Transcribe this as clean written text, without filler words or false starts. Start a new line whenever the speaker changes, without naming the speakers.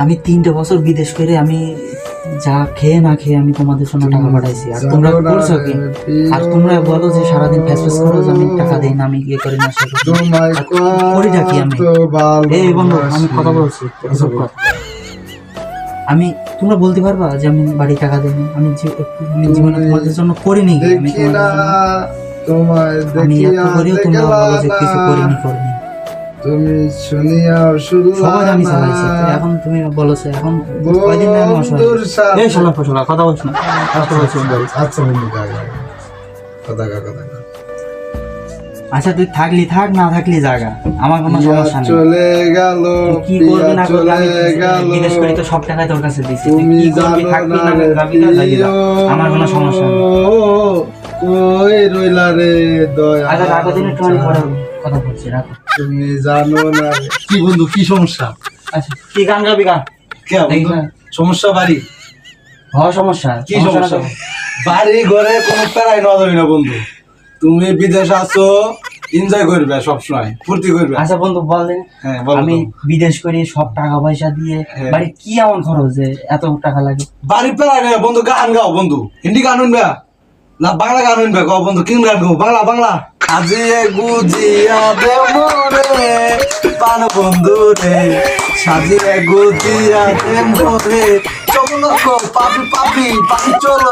আমি 3টে বছর বিদেশ করে আমি যা খেয়ে না খেয়ে আমি তোমাদের জন্য টাকা পাঠাইছি, আর তোমরা করছো কি? আর তোমরা বলো যে সারাদিন ফ্যাস ফ্যাস করো যে আমি টাকা দেই না, আমি ইয়ে করি না, সে করিটা কি আমি? এই বন্ধু আমি কথা বলছি, এসব কর। আমি তোমরা বলতে পারবা যে আমি বাড়ি টাকা দিইনি? আমি জীবনে তোমাদের জন্য করিনি কি? আমি আমি এত করিও তোমরা বলো যে কিছু করিনি।
তুমি শুনিয়াও
সবাই আমি চালাইছি, এখন তুমি বলছো এখন কয়দিন না আমি অসহায়। এই শালা ফসলা কথা বলছ না, কথা বলছ।
আচ্ছা বন্ধু কথা
আচ্ছা তুই থাকলি থাক, না থাকলি জায়গা, আমার কোনো সমস্যা নেই।
চলে গেল
কি করবি না করবি আমি জিজ্ঞেস করি তো, সব টাকাই তোর কাছে দিচ্ছি, তুই কি করবি, থাকবি না যাবি না যাবি না, আমার কোনো সমস্যা নেই।
কই রইলা রে দয়া।
আচ্ছা রাখো, দিন একটু আমি পরে কথা বলছি, রাখো।
তুমি জানো না কি বন্ধু, কি সমস্যা?
আচ্ছা কি গান গাবি গান?
কে বন্ধু সমস্যা? বাড়ি
সমস্যা
কি সমস্যা? বাড়ি ঘরে কোনো প্যারাই নেওয়া যাবে না বন্ধু। তুমি বিদেশ আছো, এনজয় করবে, সবসময় ফুর্তি করবে।
আচ্ছা বন্ধু বল দিন, আমি বিদেশ করি সব টাকা পয়সা দিয়ে, বাড়ি কি এমন খরচ যে এত টাকা লাগে?
বাড়ি প্যারাই নেই বন্ধু, গান গাও বন্ধু। হিন্দি গান শুনবে না বাংলা গান শুনবে? গাও বন্ধু, কিন গান গাও? বাংলা আজিয়ে গুজিয়া দে মোরে পান বন্ধু রে, সাজিয়ে গুজিয়া দে মোরে, চলো পাপি চলো